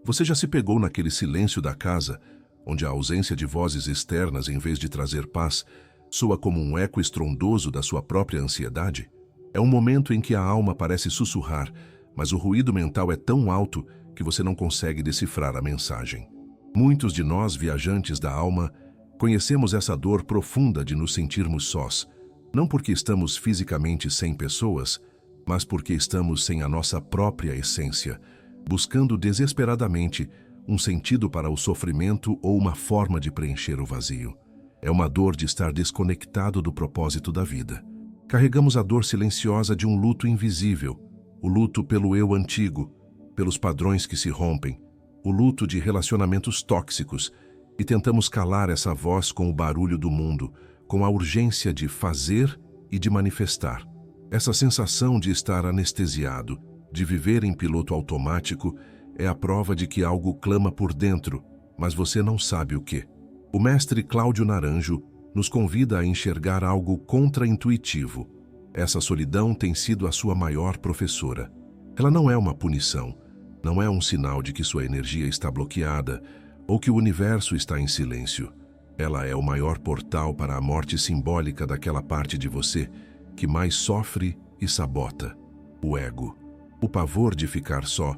Você já se pegou naquele silêncio da casa, onde a ausência de vozes externas, em vez de trazer paz, soa como um eco estrondoso da sua própria ansiedade? É um momento em que a alma parece sussurrar, mas o ruído mental é tão alto que você não consegue decifrar a mensagem. Muitos de nós, viajantes da alma, conhecemos essa dor profunda de nos sentirmos sós, não porque estamos fisicamente sem pessoas, mas porque estamos sem a nossa própria essência, buscando desesperadamente um sentido para o sofrimento ou uma forma de preencher o vazio. É uma dor de estar desconectado do propósito da vida. Carregamos a dor silenciosa de um luto invisível, o luto pelo eu antigo, pelos padrões que se rompem, o luto de relacionamentos tóxicos, e tentamos calar essa voz com o barulho do mundo, com a urgência de fazer e de manifestar. Essa sensação de estar anestesiado, de viver em piloto automático, é a prova de que algo clama por dentro, mas você não sabe o quê. O mestre Cláudio Naranjo nos convida a enxergar algo contraintuitivo. Essa solidão tem sido a sua maior professora. Ela não é uma punição, não é um sinal de que sua energia está bloqueada ou que o universo está em silêncio. Ela é o maior portal para a morte simbólica daquela parte de você que mais sofre e sabota, o ego. O pavor de ficar só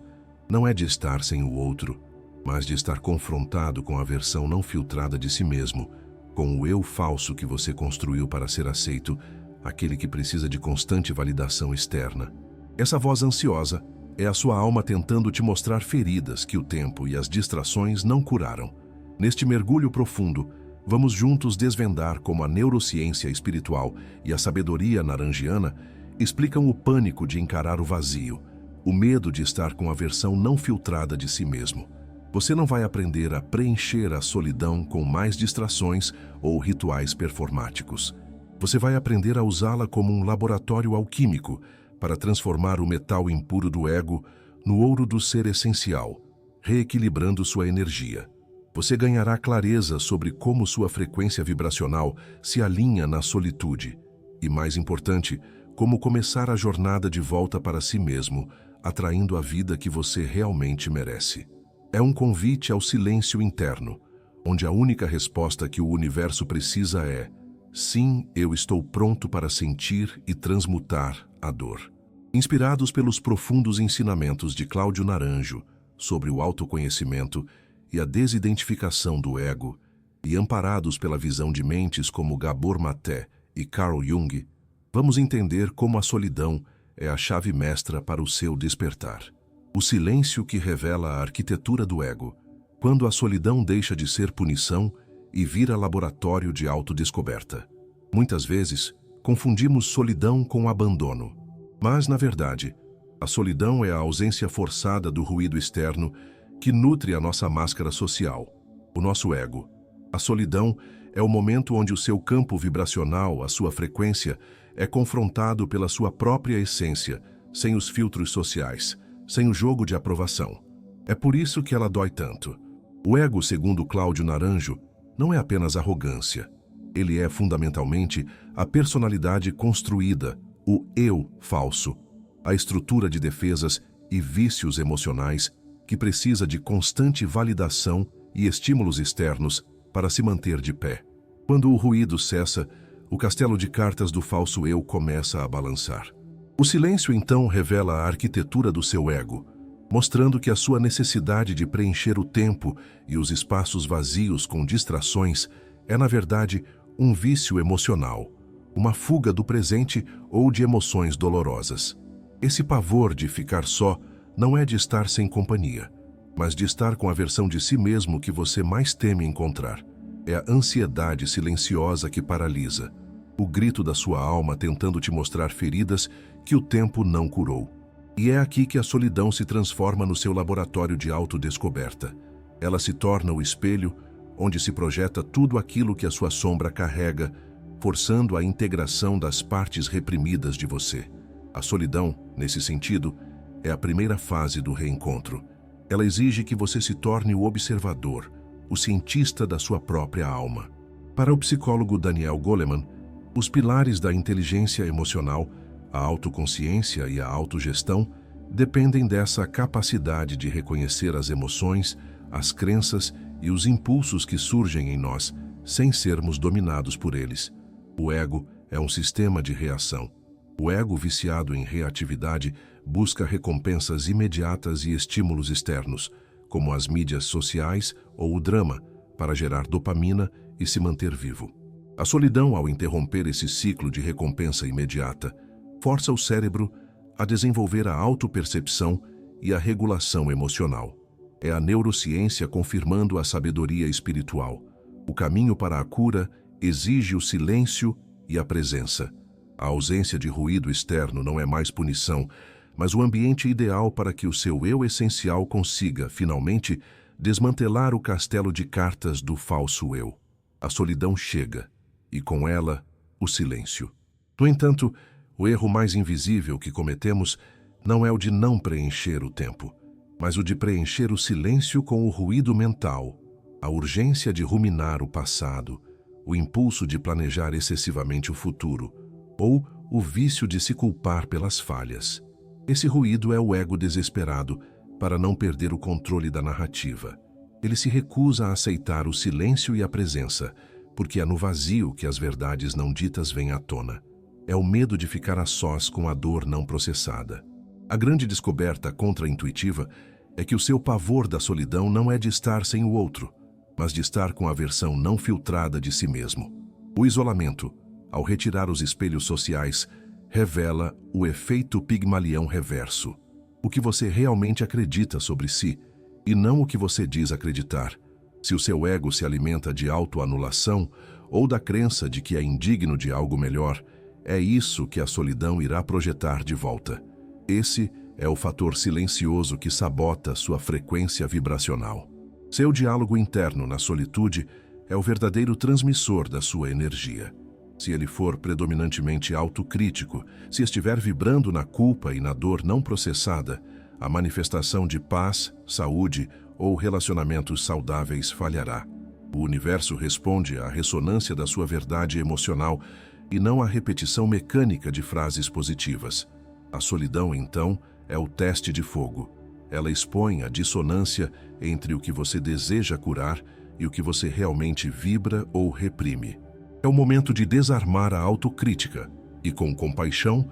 não é de estar sem o outro, mas de estar confrontado com a versão não filtrada de si mesmo, com o eu falso que você construiu para ser aceito, aquele que precisa de constante validação externa. Essa voz ansiosa é a sua alma tentando te mostrar feridas que o tempo e as distrações não curaram. Neste mergulho profundo, vamos juntos desvendar como a neurociência espiritual e a sabedoria naranjiana explicam o pânico de encarar o vazio, o medo de estar com a versão não filtrada de si mesmo. Você não vai aprender a preencher a solidão com mais distrações ou rituais performáticos. Você vai aprender a usá-la como um laboratório alquímico para transformar o metal impuro do ego no ouro do ser essencial, reequilibrando sua energia. Você ganhará clareza sobre como sua frequência vibracional se alinha na solitude e, mais importante, como começar a jornada de volta para si mesmo, atraindo a vida que você realmente merece. É um convite ao silêncio interno, onde a única resposta que o universo precisa é: sim, eu estou pronto para sentir e transmutar a dor. Inspirados pelos profundos ensinamentos de Cláudio Naranjo sobre o autoconhecimento e a desidentificação do ego, e amparados pela visão de mentes como Gabor Maté e Carl Jung, vamos entender como a solidão é a chave mestra para o seu despertar. O silêncio que revela a arquitetura do ego, quando a solidão deixa de ser punição e vira laboratório de autodescoberta. Muitas vezes, confundimos solidão com abandono. Mas, na verdade, a solidão é a ausência forçada do ruído externo que nutre a nossa máscara social, o nosso ego. A solidão é o momento onde o seu campo vibracional, a sua frequência, é confrontado pela sua própria essência, sem os filtros sociais, sem o jogo de aprovação. É por isso que ela dói tanto. O ego, segundo Cláudio Naranjo, não é apenas arrogância. Ele é, fundamentalmente, a personalidade construída, o eu falso, a estrutura de defesas e vícios emocionais que precisa de constante validação e estímulos externos para se manter de pé. Quando o ruído cessa, o castelo de cartas do falso eu começa a balançar. O silêncio, então, revela a arquitetura do seu ego, mostrando que a sua necessidade de preencher o tempo e os espaços vazios com distrações é, na verdade, um vício emocional, uma fuga do presente ou de emoções dolorosas. Esse pavor de ficar só não é de estar sem companhia, mas de estar com a versão de si mesmo que você mais teme encontrar. É a ansiedade silenciosa que paralisa, o grito da sua alma tentando te mostrar feridas que o tempo não curou. E é aqui que a solidão se transforma no seu laboratório de autodescoberta. Ela se torna o espelho onde se projeta tudo aquilo que a sua sombra carrega, forçando a integração das partes reprimidas de você. A solidão, nesse sentido, é a primeira fase do reencontro. Ela exige que você se torne o observador, o cientista da sua própria alma. Para o psicólogo Daniel Goleman, os pilares da inteligência emocional, a autoconsciência e a autogestão dependem dessa capacidade de reconhecer as emoções, as crenças e os impulsos que surgem em nós, sem sermos dominados por eles. O ego é um sistema de reação. O ego viciado em reatividade busca recompensas imediatas e estímulos externos, como as mídias sociais ou o drama, para gerar dopamina e se manter vivo. A solidão, ao interromper esse ciclo de recompensa imediata, força o cérebro a desenvolver a autopercepção e a regulação emocional. É a neurociência confirmando a sabedoria espiritual. O caminho para a cura exige o silêncio e a presença. A ausência de ruído externo não é mais punição, mas o ambiente ideal para que o seu eu essencial consiga, finalmente, desmantelar o castelo de cartas do falso eu. A solidão chega, e com ela, o silêncio. No entanto, o erro mais invisível que cometemos não é o de não preencher o tempo, mas o de preencher o silêncio com o ruído mental, a urgência de ruminar o passado, o impulso de planejar excessivamente o futuro, ou o vício de se culpar pelas falhas. Esse ruído é o ego desesperado para não perder o controle da narrativa. Ele se recusa a aceitar o silêncio e a presença, porque é no vazio que as verdades não ditas vêm à tona. É o medo de ficar a sós com a dor não processada. A grande descoberta contra-intuitiva é que o seu pavor da solidão não é de estar sem o outro, mas de estar com a versão não filtrada de si mesmo. O isolamento, ao retirar os espelhos sociais, revela o efeito Pigmalião reverso. O que você realmente acredita sobre si, e não o que você diz acreditar. Se o seu ego se alimenta de autoanulação ou da crença de que é indigno de algo melhor, é isso que a solidão irá projetar de volta. Esse é o fator silencioso que sabota sua frequência vibracional. Seu diálogo interno na solitude é o verdadeiro transmissor da sua energia. Se ele for predominantemente autocrítico, se estiver vibrando na culpa e na dor não processada, a manifestação de paz, saúde ou relacionamentos saudáveis falhará. O universo responde à ressonância da sua verdade emocional e não à repetição mecânica de frases positivas. A solidão, então, é o teste de fogo. Ela expõe a dissonância entre o que você deseja curar e o que você realmente vibra ou reprime. É o momento de desarmar a autocrítica e, com compaixão,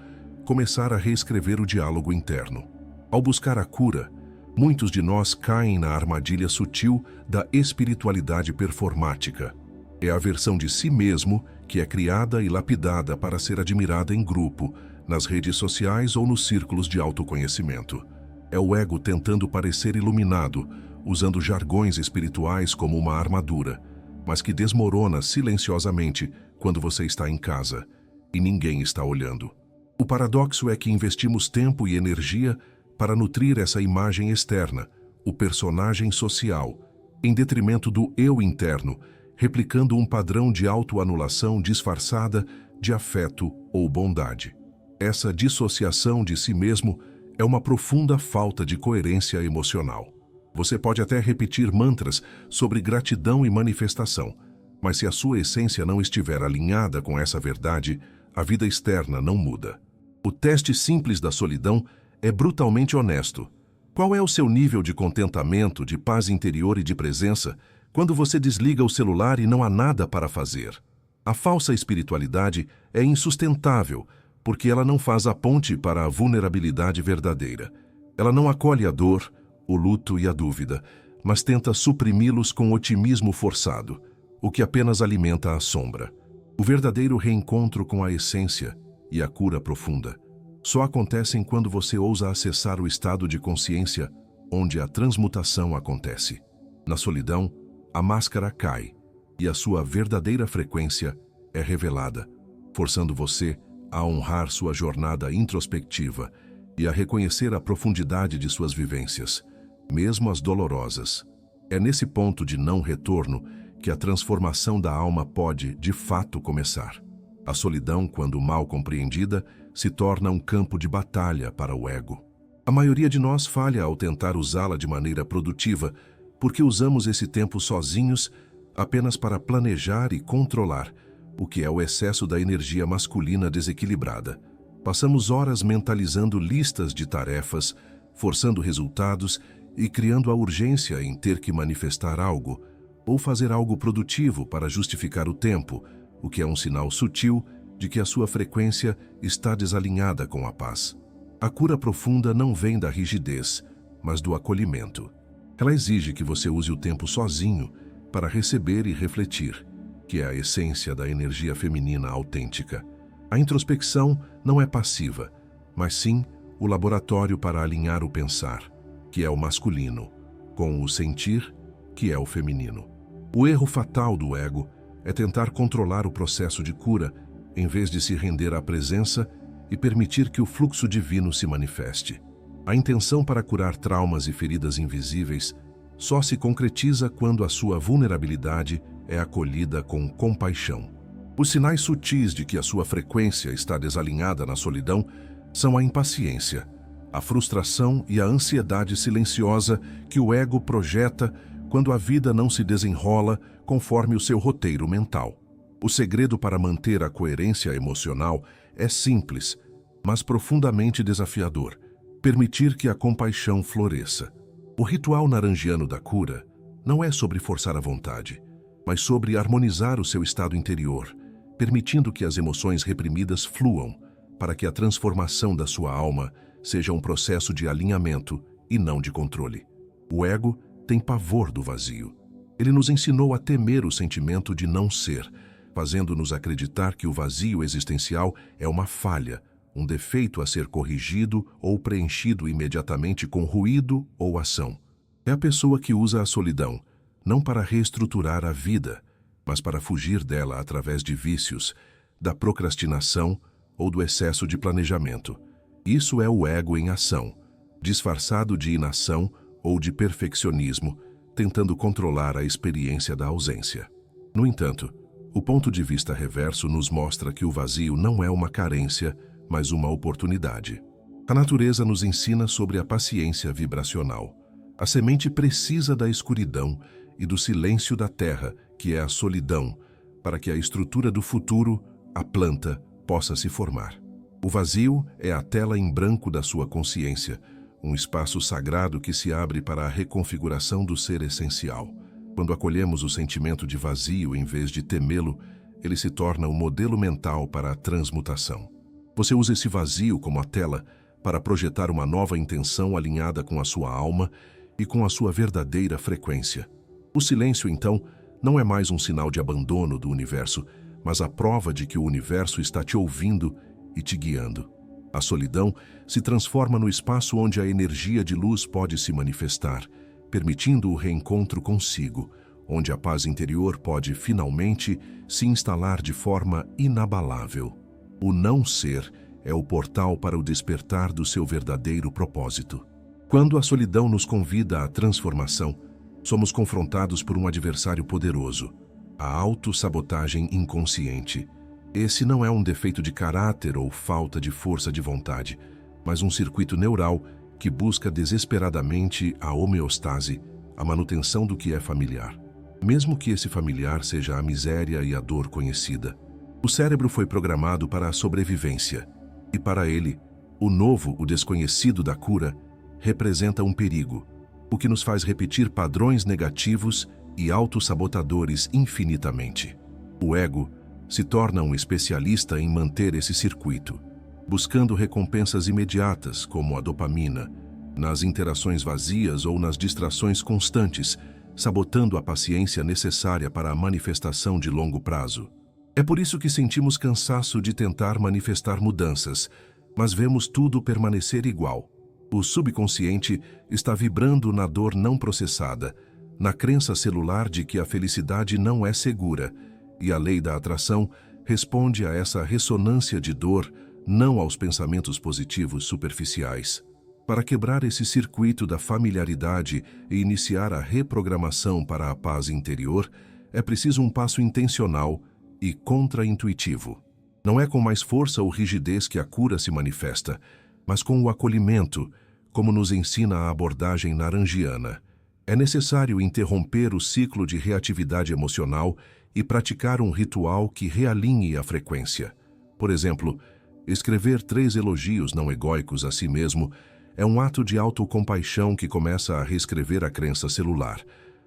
começar a reescrever o diálogo interno. Ao buscar a cura, muitos de nós caem na armadilha sutil da espiritualidade performática. É a versão de si mesmo que é criada e lapidada para ser admirada em grupo, nas redes sociais ou nos círculos de autoconhecimento. É o ego tentando parecer iluminado, usando jargões espirituais como uma armadura, mas que desmorona silenciosamente quando você está em casa e ninguém está olhando. O paradoxo é que investimos tempo e energia para nutrir essa imagem externa, o personagem social, em detrimento do eu interno, replicando um padrão de autoanulação disfarçada de afeto ou bondade. Essa dissociação de si mesmo é uma profunda falta de coerência emocional. Você pode até repetir mantras sobre gratidão e manifestação, mas se a sua essência não estiver alinhada com essa verdade, a vida externa não muda. O teste simples da solidão é brutalmente honesto. Qual é o seu nível de contentamento, de paz interior e de presença quando você desliga o celular e não há nada para fazer? A falsa espiritualidade é insustentável, porque ela não faz a ponte para a vulnerabilidade verdadeira. Ela não acolhe a dor, o luto e a dúvida, mas tenta suprimi-los com otimismo forçado, o que apenas alimenta a sombra. O verdadeiro reencontro com a essência e a cura profunda só acontecem quando você ousa acessar o estado de consciência onde a transmutação acontece. Na solidão, a máscara cai e a sua verdadeira frequência é revelada, forçando você a honrar sua jornada introspectiva e a reconhecer a profundidade de suas vivências, mesmo as dolorosas. É nesse ponto de não retorno que a transformação da alma pode, de fato, começar. A solidão, quando mal compreendida, se torna um campo de batalha para o ego. A maioria de nós falha ao tentar usá-la de maneira produtiva, porque usamos esse tempo sozinhos apenas para planejar e controlar, o que é o excesso da energia masculina desequilibrada. Passamos horas mentalizando listas de tarefas, forçando resultados e criando a urgência em ter que manifestar algo ou fazer algo produtivo para justificar o tempo, o que é um sinal sutil de que a sua frequência está desalinhada com a paz. A cura profunda não vem da rigidez, mas do acolhimento. Ela exige que você use o tempo sozinho para receber e refletir, que é a essência da energia feminina autêntica. A introspecção não é passiva, mas sim o laboratório para alinhar o pensar, que é o masculino, com o sentir, que é o feminino. O erro fatal do ego é tentar controlar o processo de cura, em vez de se render à presença e permitir que o fluxo divino se manifeste. A intenção para curar traumas e feridas invisíveis só se concretiza quando a sua vulnerabilidade é acolhida com compaixão. Os sinais sutis de que a sua frequência está desalinhada na solidão são a impaciência, a frustração e a ansiedade silenciosa que o ego projeta quando a vida não se desenrola conforme o seu roteiro mental. O segredo para manter a coerência emocional é simples, mas profundamente desafiador: permitir que a compaixão floresça. O ritual naranjiano da cura não é sobre forçar a vontade, mas sobre harmonizar o seu estado interior, permitindo que as emoções reprimidas fluam, para que a transformação da sua alma seja um processo de alinhamento e não de controle. O ego tem pavor do vazio. Ele nos ensinou a temer o sentimento de não ser, fazendo-nos acreditar que o vazio existencial é uma falha, um defeito a ser corrigido ou preenchido imediatamente com ruído ou ação. É a pessoa que usa a solidão, não para reestruturar a vida, mas para fugir dela através de vícios, da procrastinação ou do excesso de planejamento. Isso é o ego em ação, disfarçado de inação ou de perfeccionismo, tentando controlar a experiência da ausência. No entanto, o ponto de vista reverso nos mostra que o vazio não é uma carência, mas uma oportunidade. A natureza nos ensina sobre a paciência vibracional. A semente precisa da escuridão e do silêncio da terra, que é a solidão, para que a estrutura do futuro, a planta, possa se formar. O vazio é a tela em branco da sua consciência, um espaço sagrado que se abre para a reconfiguração do ser essencial. Quando acolhemos o sentimento de vazio em vez de temê-lo, ele se torna um modelo mental para a transmutação. Você usa esse vazio como a tela para projetar uma nova intenção alinhada com a sua alma e com a sua verdadeira frequência. O silêncio, então, não é mais um sinal de abandono do universo, mas a prova de que o universo está te ouvindo e te guiando. A solidão se transforma no espaço onde a energia de luz pode se manifestar, permitindo o reencontro consigo, onde a paz interior pode finalmente se instalar de forma inabalável. O não ser é o portal para o despertar do seu verdadeiro propósito. Quando a solidão nos convida à transformação, somos confrontados por um adversário poderoso, a autossabotagem inconsciente. Esse não é um defeito de caráter ou falta de força de vontade, mas um circuito neural que busca desesperadamente a homeostase, a manutenção do que é familiar, mesmo que esse familiar seja a miséria e a dor conhecida. O cérebro foi programado para a sobrevivência, e para ele, o novo, o desconhecido da cura, representa um perigo, o que nos faz repetir padrões negativos e autossabotadores infinitamente. O ego se torna um especialista em manter esse circuito, buscando recompensas imediatas, como a dopamina, nas interações vazias ou nas distrações constantes, sabotando a paciência necessária para a manifestação de longo prazo. É por isso que sentimos cansaço de tentar manifestar mudanças, mas vemos tudo permanecer igual. O subconsciente está vibrando na dor não processada, na crença celular de que a felicidade não é segura, e a lei da atração responde a essa ressonância de dor, não aos pensamentos positivos superficiais. Para quebrar esse circuito da familiaridade e iniciar a reprogramação para a paz interior, é preciso um passo intencional e contraintuitivo. Não é com mais força ou rigidez que a cura se manifesta, mas com o acolhimento, como nos ensina a abordagem naranjiana. É necessário interromper o ciclo de reatividade emocional e praticar um ritual que realinhe a frequência. Por exemplo, Escrever 3 elogios não egóicos a si mesmo é um ato de autocompaixão que começa a reescrever a crença celular,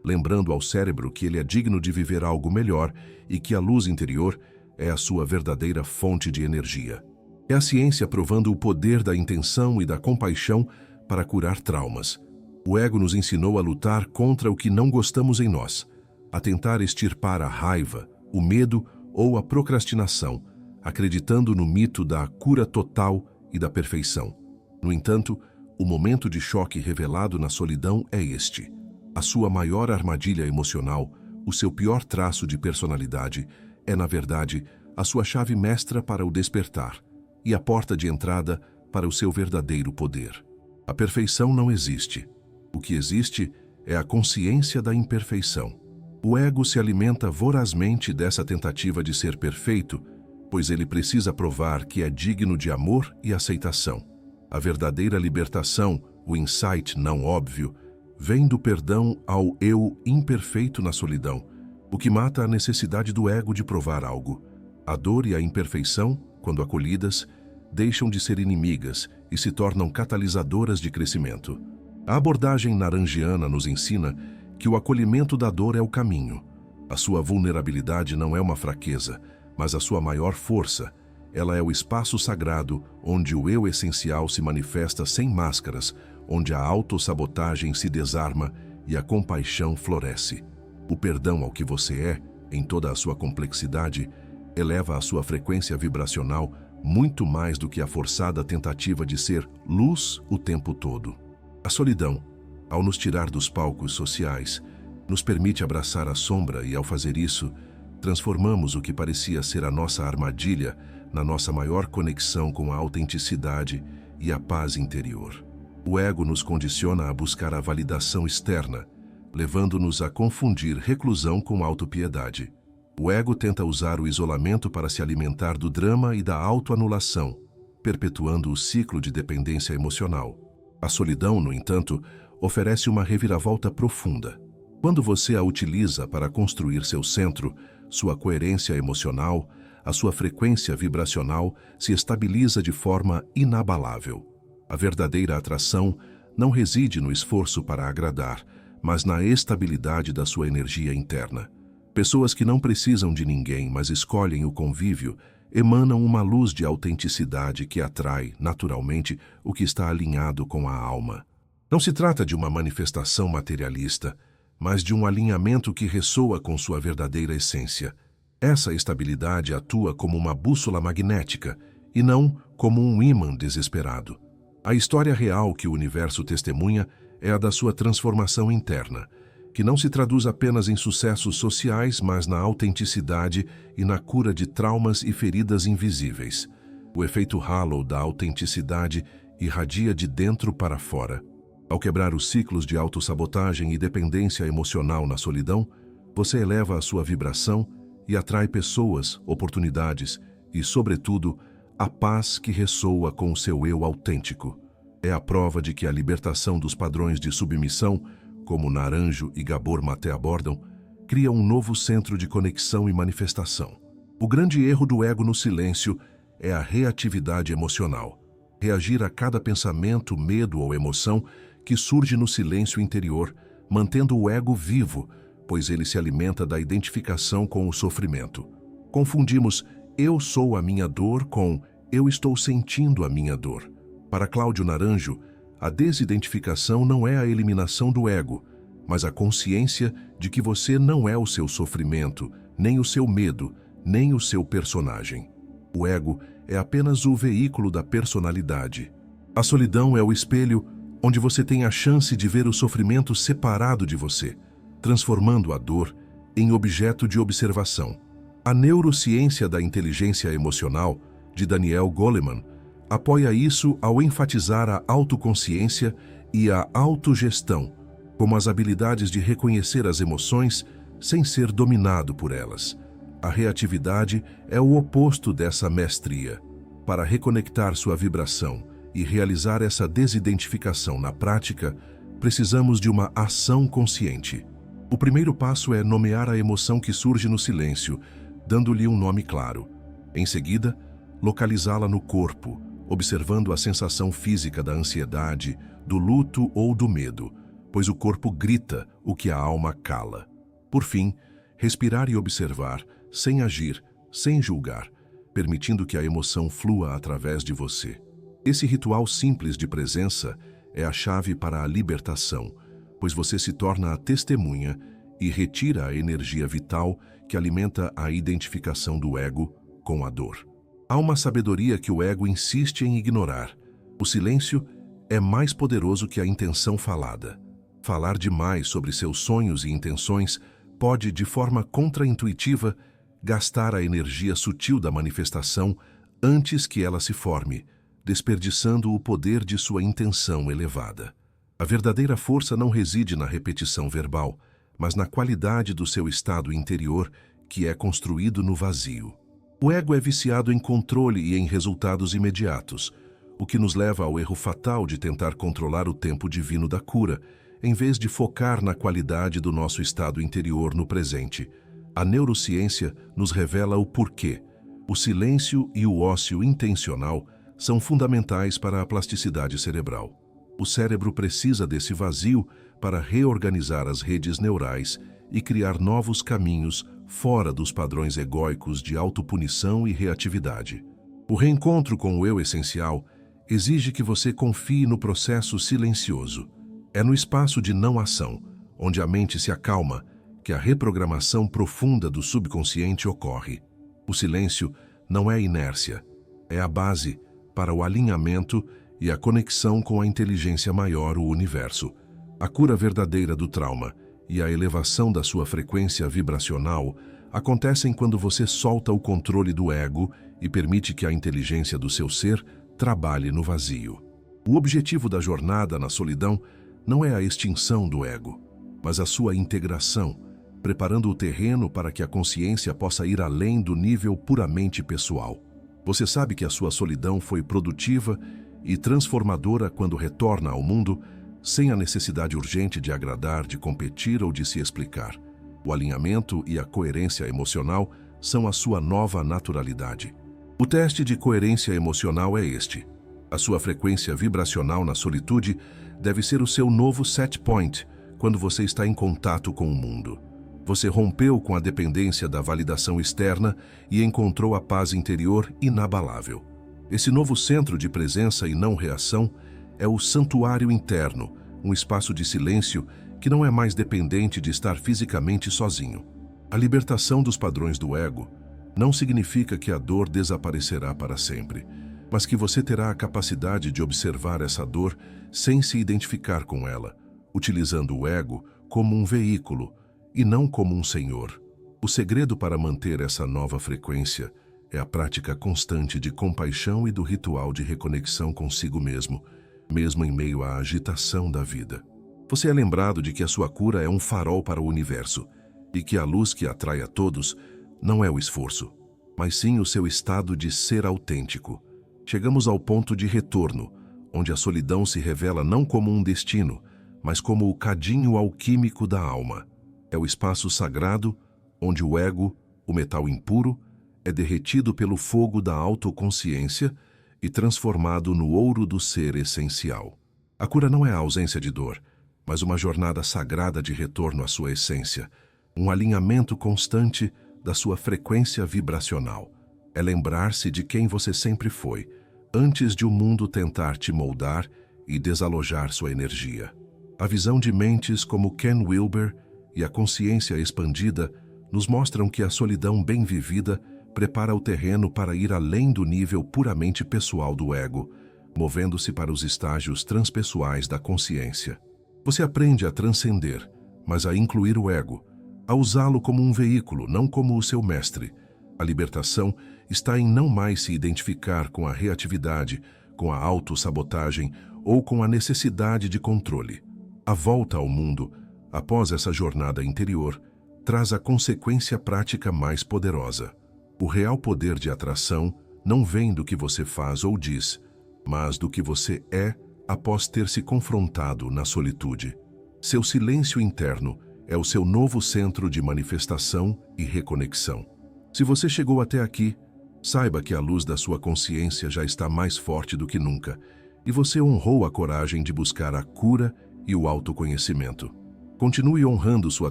lembrando ao cérebro que ele é digno de viver algo melhor e que a luz interior é a sua verdadeira fonte de energia. É a ciência provando o poder da intenção e da compaixão para curar traumas. O ego nos ensinou a lutar contra o que não gostamos em nós, a tentar extirpar a raiva, o medo ou a procrastinação, acreditando no mito da cura total e da perfeição. No entanto, o momento de choque revelado na solidão é este. A sua maior armadilha emocional, o seu pior traço de personalidade, é, na verdade, a sua chave mestra para o despertar e a porta de entrada para o seu verdadeiro poder. A perfeição não existe. O que existe é a consciência da imperfeição. O ego se alimenta vorazmente dessa tentativa de ser perfeito, pois ele precisa provar que é digno de amor e aceitação. A verdadeira libertação, o insight não óbvio, vem do perdão ao eu imperfeito na solidão, o que mata a necessidade do ego de provar algo. A dor e a imperfeição, quando acolhidas, deixam de ser inimigas e se tornam catalisadoras de crescimento. A abordagem naranjiana nos ensina que o acolhimento da dor é o caminho. A sua vulnerabilidade não é uma fraqueza, mas a sua maior força. Ela é o espaço sagrado onde o eu essencial se manifesta sem máscaras, onde a autossabotagem se desarma e a compaixão floresce. O perdão ao que você é, em toda a sua complexidade, eleva a sua frequência vibracional muito mais do que a forçada tentativa de ser luz o tempo todo. A solidão, ao nos tirar dos palcos sociais, nos permite abraçar a sombra e, ao fazer isso, transformamos o que parecia ser a nossa armadilha na nossa maior conexão com a autenticidade e a paz interior. O ego nos condiciona a buscar a validação externa, levando-nos a confundir reclusão com autopiedade. O ego tenta usar o isolamento para se alimentar do drama e da autoanulação, perpetuando o ciclo de dependência emocional. A solidão, no entanto, oferece uma reviravolta profunda. Quando você a utiliza para construir seu centro, sua coerência emocional, a sua frequência vibracional se estabiliza de forma inabalável. A verdadeira atração não reside no esforço para agradar, mas na estabilidade da sua energia interna. Pessoas que não precisam de ninguém, mas escolhem o convívio, emanam uma luz de autenticidade que atrai, naturalmente, o que está alinhado com a alma. Não se trata de uma manifestação materialista, mas de um alinhamento que ressoa com sua verdadeira essência. Essa estabilidade atua como uma bússola magnética e não como um ímã desesperado. A história real que o universo testemunha é a da sua transformação interna, que não se traduz apenas em sucessos sociais, mas na autenticidade e na cura de traumas e feridas invisíveis. O efeito halo da autenticidade irradia de dentro para fora. Ao quebrar os ciclos de autossabotagem e dependência emocional na solidão, você eleva a sua vibração e atrai pessoas, oportunidades e, sobretudo, a paz que ressoa com o seu eu autêntico. É a prova de que a libertação dos padrões de submissão, como Naranjo e Gabor Maté abordam, cria um novo centro de conexão e manifestação. O grande erro do ego no silêncio é a reatividade emocional. Reagir a cada pensamento, medo ou emoção que surge no silêncio interior, mantendo o ego vivo, pois ele se alimenta da identificação com o sofrimento. Confundimos eu sou a minha dor com eu estou sentindo a minha dor. Para Cláudio Naranjo, a desidentificação não é a eliminação do ego, mas a consciência de que você não é o seu sofrimento, nem o seu medo, nem o seu personagem. O ego é apenas o veículo da personalidade. A solidão é o espelho onde você tem a chance de ver o sofrimento separado de você, transformando a dor em objeto de observação. A neurociência da inteligência emocional, de Daniel Goleman, apoia isso ao enfatizar a autoconsciência e a autogestão como as habilidades de reconhecer as emoções sem ser dominado por elas. A reatividade é o oposto dessa mestria. Para reconectar sua vibração e realizar essa desidentificação na prática, precisamos de uma ação consciente. O primeiro passo é nomear a emoção que surge no silêncio, dando-lhe um nome claro. Em seguida, localizá-la no corpo, observando a sensação física da ansiedade, do luto ou do medo, pois o corpo grita o que a alma cala. Por fim, respirar e observar, sem agir, sem julgar, permitindo que a emoção flua através de você. Esse ritual simples de presença é a chave para a libertação, pois você se torna a testemunha e retira a energia vital que alimenta a identificação do ego com a dor. Há uma sabedoria que o ego insiste em ignorar. O silêncio é mais poderoso que a intenção falada. Falar demais sobre seus sonhos e intenções pode, de forma contraintuitiva, gastar a energia sutil da manifestação antes que ela se forme, desperdiçando o poder de sua intenção elevada. A verdadeira força não reside na repetição verbal, mas na qualidade do seu estado interior, que é construído no vazio. O ego é viciado em controle e em resultados imediatos, o que nos leva ao erro fatal de tentar controlar o tempo divino da cura, em vez de focar na qualidade do nosso estado interior no presente. A neurociência nos revela o porquê. O silêncio e o ócio intencional são fundamentais para a plasticidade cerebral. O cérebro precisa desse vazio para reorganizar as redes neurais e criar novos caminhos fora dos padrões egóicos de autopunição e reatividade. O reencontro com o eu essencial exige que você confie no processo silencioso. É no espaço de não-ação, onde a mente se acalma, que a reprogramação profunda do subconsciente ocorre. O silêncio não é inércia, é a base para o alinhamento e a conexão com a inteligência maior, o universo. A cura verdadeira do trauma e a elevação da sua frequência vibracional acontecem quando você solta o controle do ego e permite que a inteligência do seu ser trabalhe no vazio. O objetivo da jornada na solidão não é a extinção do ego, mas a sua integração, preparando o terreno para que a consciência possa ir além do nível puramente pessoal. Você sabe que a sua solidão foi produtiva e transformadora quando retorna ao mundo, sem a necessidade urgente de agradar, de competir ou de se explicar. O alinhamento e a coerência emocional são a sua nova naturalidade. O teste de coerência emocional é este. A sua frequência vibracional na solitude deve ser o seu novo set point quando você está em contato com o mundo. Você rompeu com a dependência da validação externa e encontrou a paz interior inabalável. Esse novo centro de presença e não reação é o santuário interno, um espaço de silêncio que não é mais dependente de estar fisicamente sozinho. A libertação dos padrões do ego não significa que a dor desaparecerá para sempre, mas que você terá a capacidade de observar essa dor sem se identificar com ela, utilizando o ego como um veículo e não como um senhor. O segredo para manter essa nova frequência é a prática constante de compaixão e do ritual de reconexão consigo mesmo, mesmo em meio à agitação da vida. Você é lembrado de que a sua cura é um farol para o universo e que a luz que atrai a todos não é o esforço, mas sim o seu estado de ser autêntico. Chegamos ao ponto de retorno, onde a solidão se revela não como um destino, mas como o cadinho alquímico da alma. É o espaço sagrado onde o ego, o metal impuro, é derretido pelo fogo da autoconsciência e transformado no ouro do ser essencial. A cura não é a ausência de dor, mas uma jornada sagrada de retorno à sua essência, um alinhamento constante da sua frequência vibracional. É lembrar-se de quem você sempre foi, antes de o mundo tentar te moldar e desalojar sua energia. A visão de mentes como Ken Wilber e a consciência expandida nos mostram que a solidão bem vivida prepara o terreno para ir além do nível puramente pessoal do ego, movendo-se para os estágios transpessoais da consciência. Você aprende a transcender, mas a incluir o ego, a usá-lo como um veículo, não como o seu mestre. A libertação está em não mais se identificar com a reatividade, com a autossabotagem ou com a necessidade de controle. A volta ao mundo, após essa jornada interior, traz a consequência prática mais poderosa. O real poder de atração não vem do que você faz ou diz, mas do que você é após ter se confrontado na solitude. Seu silêncio interno é o seu novo centro de manifestação e reconexão. Se você chegou até aqui, Saiba que a luz da sua consciência já está mais forte do que nunca, e você honrou a coragem de buscar a cura e o autoconhecimento. Continue honrando sua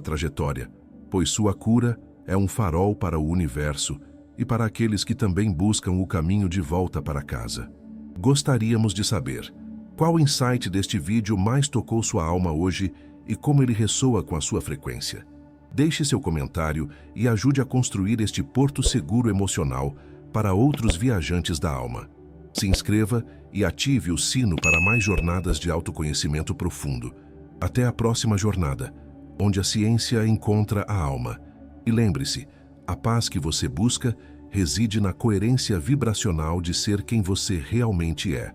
trajetória, pois sua cura é um farol para o universo e para aqueles que também buscam o caminho de volta para casa. Gostaríamos de saber qual insight deste vídeo mais tocou sua alma hoje e como ele ressoa com a sua frequência. Deixe seu comentário e ajude a construir este porto seguro emocional para outros viajantes da alma. Se inscreva e ative o sino para mais jornadas de autoconhecimento profundo. Até a próxima jornada, onde a ciência encontra a alma. E lembre-se, a paz que você busca reside na coerência vibracional de ser quem você realmente é.